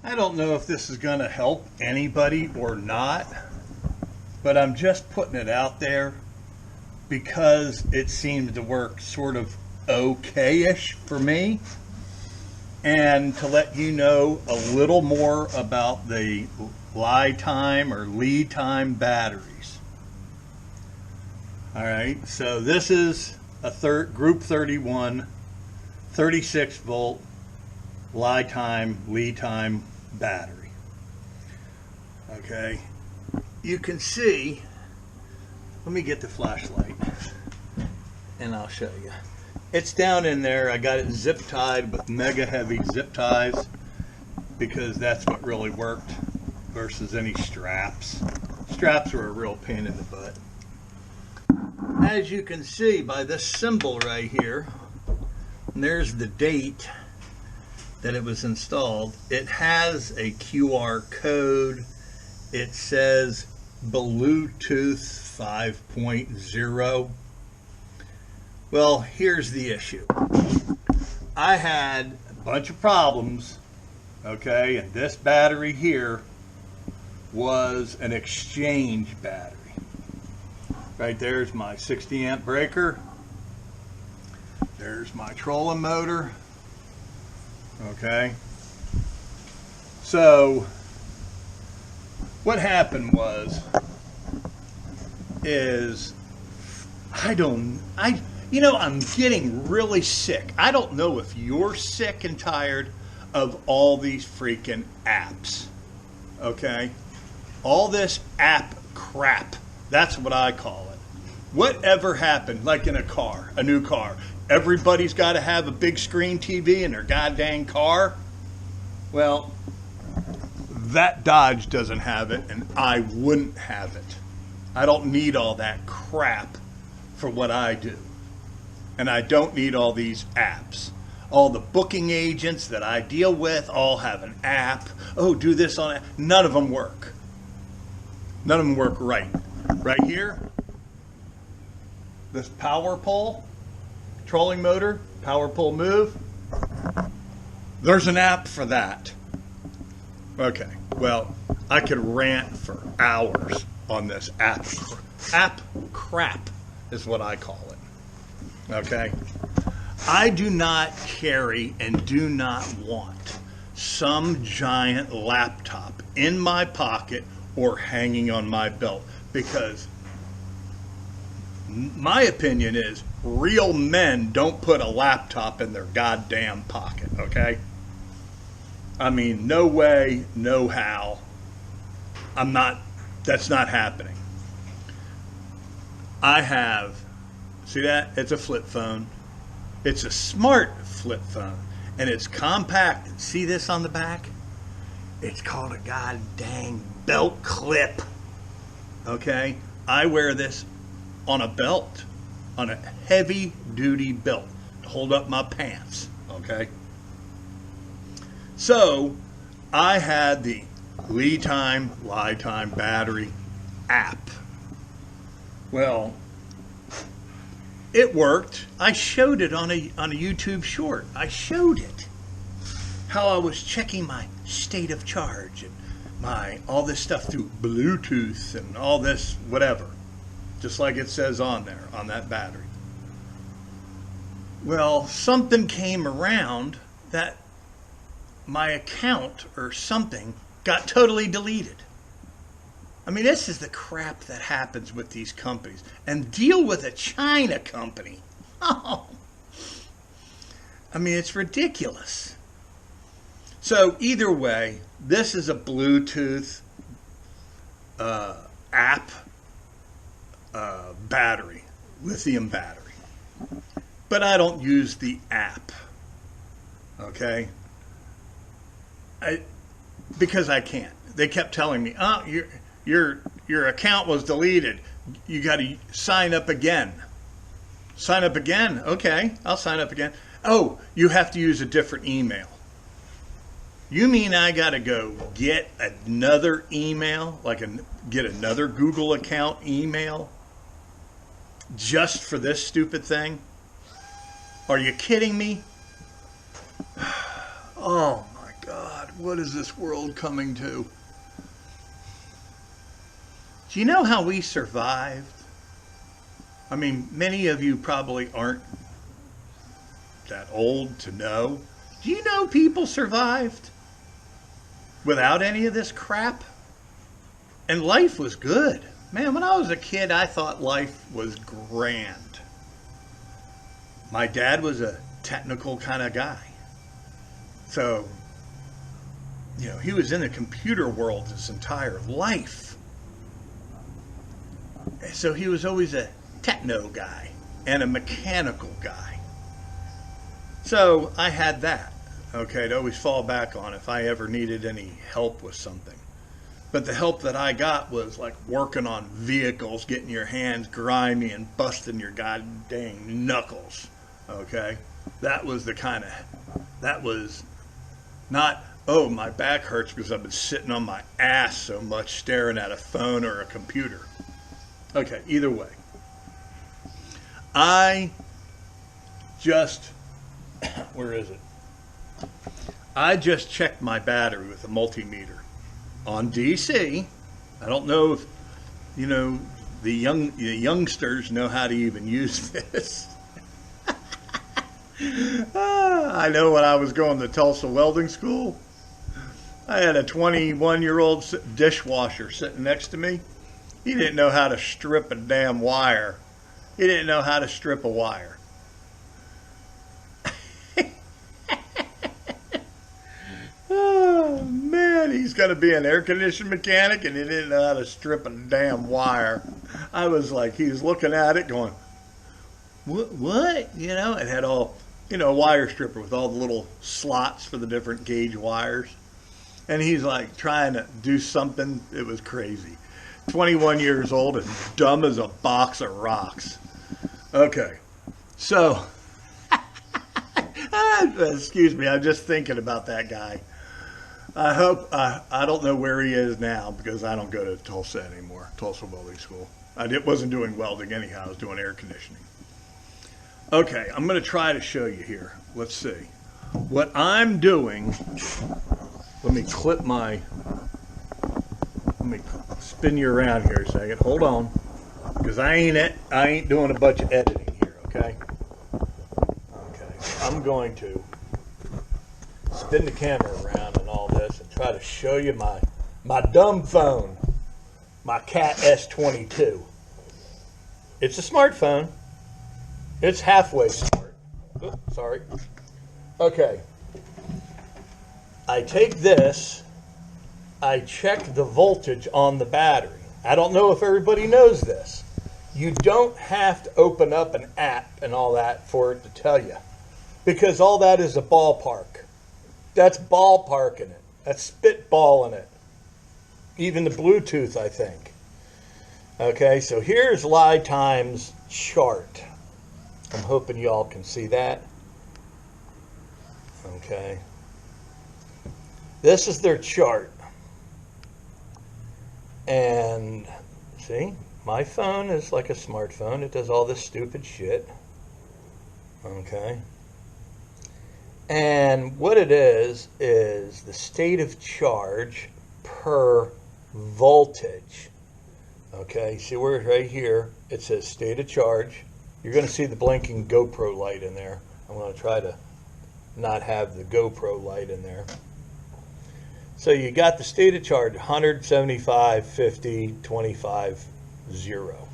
I don't know if this is going to help anybody or not, but I'm just putting it out there because it seems to work sort of okay-ish for me, and to let you know a little more about the lead time batteries. All right, so this is a group 31 36 volt lead time battery. Okay, you can see, let me get the flashlight and I'll show you. It's down in there. I got it zip tied with mega heavy zip ties because that's what really worked versus any straps. Straps were a real pain in the butt. As you can see by this symbol right here, and there's the date that it was installed. It has a QR code. It says Bluetooth 5.0. Well, here's the issue. I had a bunch of problems, okay, and this battery here was an exchange battery. Right there's my 60 amp breaker. There's my trolling motor. Okay. So what happened is I'm getting really sick. I don't know if you're sick and tired of all these freaking apps. Okay? All this app crap. That's what I call it. Whatever happened, like in a new car, everybody's got to have a big screen TV in their goddamn car. Well, that Dodge doesn't have it, and I wouldn't have it. I don't need all that crap for what I do. And I don't need all these apps. All the booking agents that I deal with all have an app. Oh, do this on it. None of them work. None of them work right. Right here, this power pole, trolling motor, power pole move, there's an app for that. Okay, well, I could rant for hours on this app. App crap is what I call it. Okay? I do not carry and do not want some giant laptop in my pocket or hanging on my belt, because my opinion is real men don't put a laptop in their goddamn pocket, okay? I mean, no way, no how. That's not happening. I have, see that? It's a flip phone. It's a smart flip phone, and it's compact. See this on the back? It's called a goddamn belt clip. Okay? I wear this on a belt, on a heavy duty belt to hold up my pants. Okay? So, I had the lead time battery app. Well, it worked. I showed it on a YouTube short. I showed it. How I was checking my state of charge and all this stuff through Bluetooth and all this whatever. Just like it says on there, on that battery. Well, something came around that my account or something got totally deleted. I mean, this is the crap that happens with these companies. And deal with a China company. Oh, I mean, it's ridiculous. So either way, this is a Bluetooth app battery, lithium battery. But I don't use the app. Okay? Because I can't. They kept telling me, "Oh, your account was deleted. You got to sign up again." Sign up again? Okay, I'll sign up again. Oh, you have to use a different email. You mean I got to go get another email, get another Google account email just for this stupid thing? Are you kidding me? Oh my God, what is this world coming to? Do you know how we survived? I mean, many of you probably aren't that old to know. Do you know people survived without any of this crap? And life was good. Man, when I was a kid, I thought life was grand. My dad was a technical kind of guy. So, you know, he was in the computer world his entire life. So he was always a techno guy and a mechanical guy. So I had that, okay, to always fall back on if I ever needed any help with something. But the help that I got was like working on vehicles, getting your hands grimy and busting your goddamn knuckles, okay? That was not, oh, my back hurts because I've been sitting on my ass so much staring at a phone or a computer. Okay, either way. Where is it? I just checked my battery with a multimeter on DC. I don't know if, you know, the youngsters know how to even use this. I know when I was going to Tulsa welding school, I had a 21-year-old dishwasher sitting next to me. He didn't know how to strip a damn wire. He didn't know how to strip a wire. Oh, man, he's going to be an air conditioning mechanic, and he didn't know how to strip a damn wire. I was like, he was looking at it going, what? You know, it had all, you know, a wire stripper with all the little slots for the different gauge wires. And he's like trying to do something. It was crazy. 21 years old and dumb as a box of rocks. Okay, so, excuse me, I'm just thinking about that guy. I hope, I don't know where he is now because I don't go to Tulsa anymore, Tulsa Welding School. I wasn't doing welding anyhow, I was doing air conditioning. Okay, I'm going to try to show you here. Let's see. What I'm doing, let me spin you around here a second. Hold on, because I ain't doing a bunch of editing here, okay? Okay, I'm going to spin the camera around and all this and try to show you my dumb phone, my Capt S22. It's a smartphone. It's halfway smart. Oops, sorry. Okay. I take this, I check the voltage on the battery. I don't know if everybody knows this. You don't have to open up an app and all that for it to tell you, because all that is a ballpark. That's ballparking it. That's spitballing it. Even the Bluetooth, I think. Okay, so here's Lie Time's chart. I'm hoping y'all can see that. Okay. This is their chart. And see, my phone is like a smartphone. It does all this stupid shit. Okay. And what it is the state of charge per voltage. Okay, see where right here it says state of charge. You're going to see the blinking GoPro light in there. I'm going to try to not have the GoPro light in there. So you got the state of charge 175, 50, 25, 0.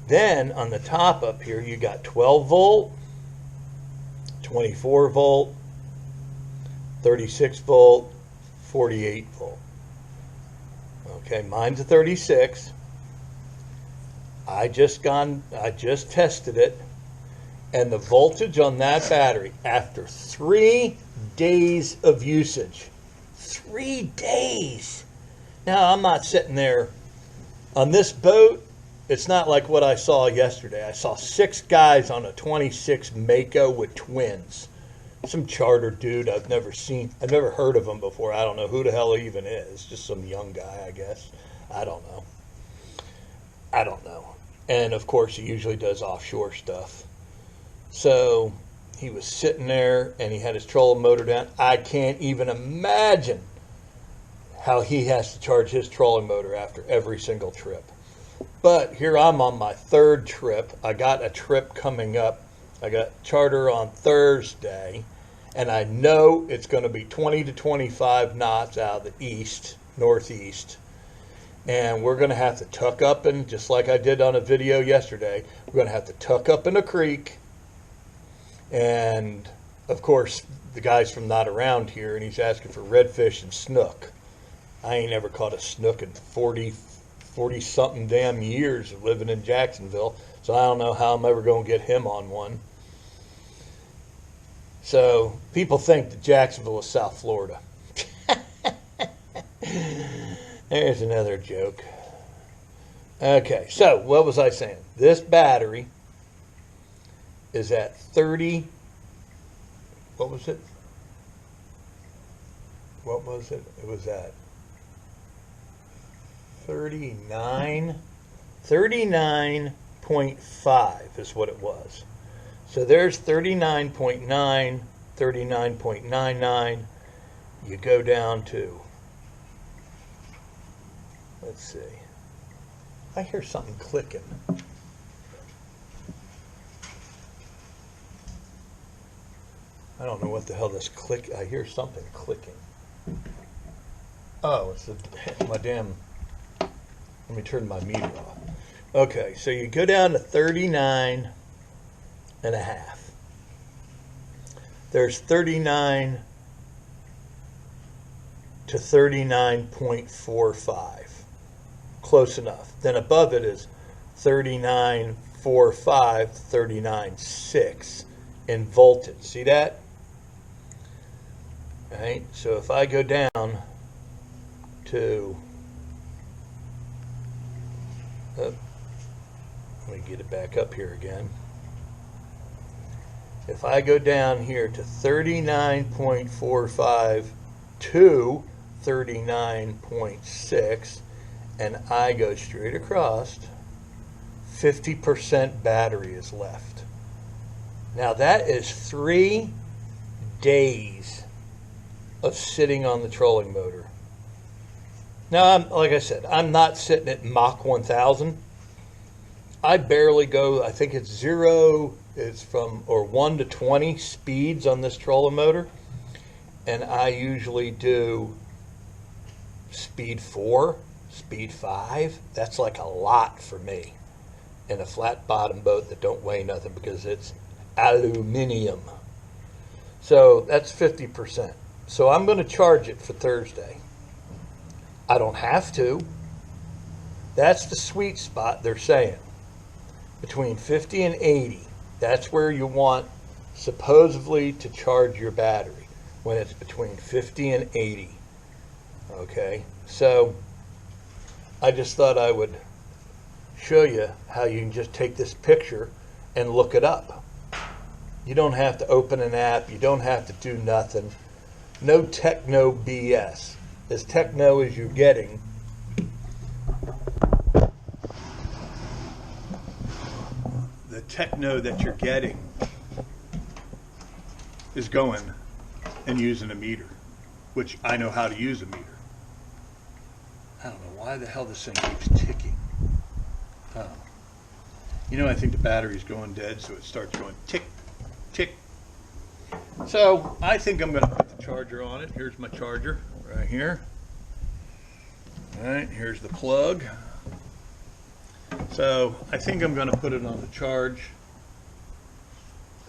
Then on the top up here you got 12 volt, 24 volt, 36 volt, 48 volt. Okay, mine's a 36. I just tested it, and the voltage on that battery after 3 days of usage. 3 days. Now, I'm not sitting there on this boat. It's not like what I saw yesterday. I saw 6 guys on a 26 Mako with twins. Some charter dude I've never seen. I've never heard of him before. I don't know who the hell he even is. Just some young guy, I guess. I don't know. And of course, he usually does offshore stuff. So he was sitting there and he had his trolling motor down. I can't even imagine how he has to charge his trolling motor after every single trip. But here I'm on my third trip. I got a trip coming up. I got charter on Thursday, and I know it's going to be 20 to 25 knots out of the east, northeast. And we're going to have to tuck up, and just like I did on a video yesterday, we're going to have to tuck up in a creek. And of course, the guy's from not around here, and he's asking for redfish and snook. I ain't ever caught a snook in 40 something damn years of living in Jacksonville, so I don't know how I'm ever going to get him on one. So people think that Jacksonville is South Florida. There's another joke. Okay, so what was I saying? This battery is at 30, what was it? It was at 39.5 is what it was. So there's 39.9, 39.99. You go down to, let's see. I hear something clicking. I don't know what the hell this click. I hear something clicking. Oh, it's my damn. Let me turn my meter off. Okay, so you go down to 39 and a half. There's 39 to 39.45. Close enough. Then above it is 39.45, 39.6 in voltage. See that? All right, so if I go down to, let me get it back up here again. If I go down here to 39.45 to 39.6, and I go straight across, 50% battery is left. Now that is 3 days of sitting on the trolling motor. Now, like I said, I'm not sitting at Mach 1000. I barely go, I think it's 1 to 20 speeds on this trolling motor. And I usually do speed 4, speed 5. That's like a lot for me in a flat bottom boat that don't weigh nothing because it's aluminum. So that's 50%. So I'm going to charge it for Thursday. I don't have to. That's the sweet spot they're saying. Between 50 and 80. That's where you want supposedly to charge your battery. When it's between 50 and 80. Okay, so I just thought I would show you how you can just take this picture and look it up. You don't have to open an app. You don't have to do nothing. No techno BS. As techno as you're getting. The techno that you're getting is going and using a meter, which I know how to use a meter. I don't know why the hell this thing keeps ticking. Oh. You know, I think the battery's going dead, so it starts going tick, tick. So I think I'm going to put the charger on it. Here's my charger right here. All right, here's the plug. So I think I'm going to put it on the charge.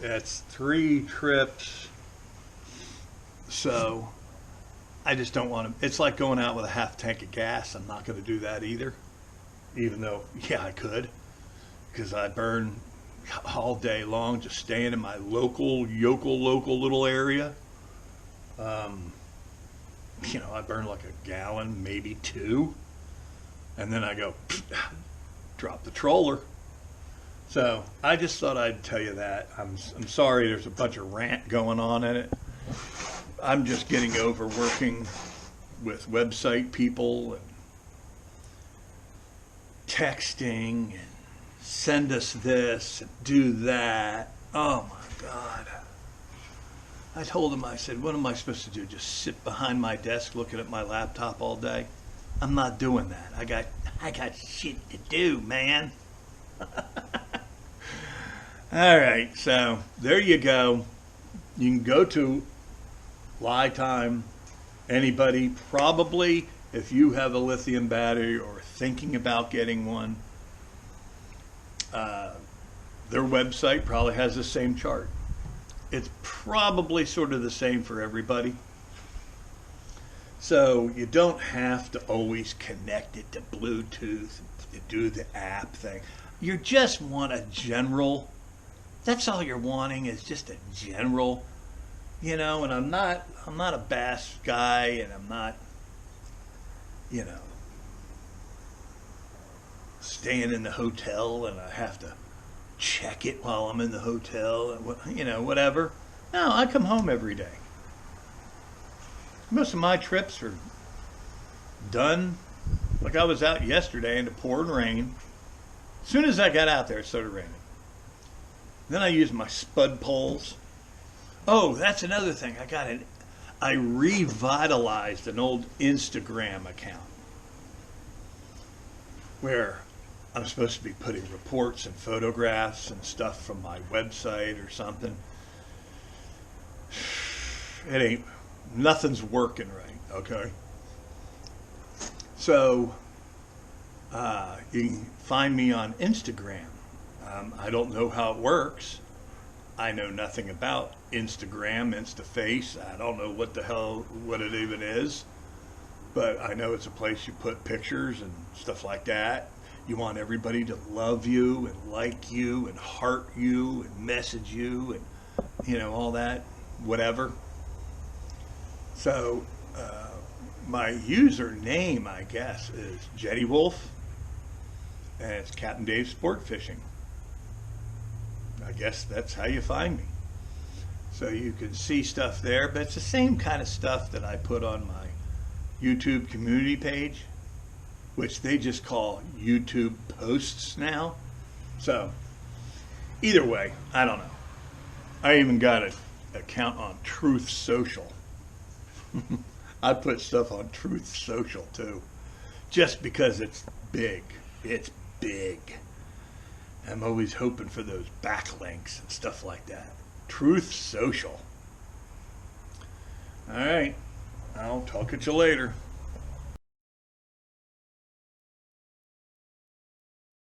It's 3 trips. So I just don't want to. It's like going out with a half tank of gas. I'm not going to do that either. Even though, yeah, I could. Because I burn all day long just staying in my local little area. You know, I burn like a gallon, maybe 2. And then I go, drop the troller. So I just thought I'd tell you that. I'm sorry there's a bunch of rant going on in it. I'm just getting over working with website people and texting and send us this and do that. Oh my God. I told him, I said, what am I supposed to do? Just sit behind my desk looking at my laptop all day? I'm not doing that. I got shit to do, man. All right, so there you go. You can go to Lie Time. Anybody, probably if you have a lithium battery or thinking about getting one, their website probably has the same chart. It's probably sort of the same for everybody. So you don't have to always connect it to Bluetooth to do the app thing. You just want a general, that's all you're wanting, is just a general, and I'm not a bass guy, and I'm not, staying in the hotel and I have to check it while I'm in the hotel and whatever. No, I come home every day. Most of my trips are done. Like I was out yesterday in the pouring rain. As soon as I got out there, it started raining. Then I used my spud poles. Oh, that's another thing. I revitalized an old Instagram account where I'm supposed to be putting reports and photographs and stuff from my website or something. Nothing's working right, okay? So, you can find me on Instagram. I don't know how it works. I know nothing about Instagram, InstaFace. I don't know what it even is. But I know it's a place you put pictures and stuff like that. You want everybody to love you and like you and heart you and message you and, all that, whatever. So, my username, I guess, is JETTYWOLF, and it's Captain Dave Sport Fishing. I guess that's how you find me. So you can see stuff there, but it's the same kind of stuff that I put on my YouTube community page, which they just call YouTube posts now. So either way, I don't know. I even got an account on Truth Social. I put stuff on Truth Social too, just because it's big. It's big. I'm always hoping for those backlinks and stuff like that. Truth Social. All right. I'll talk at you later.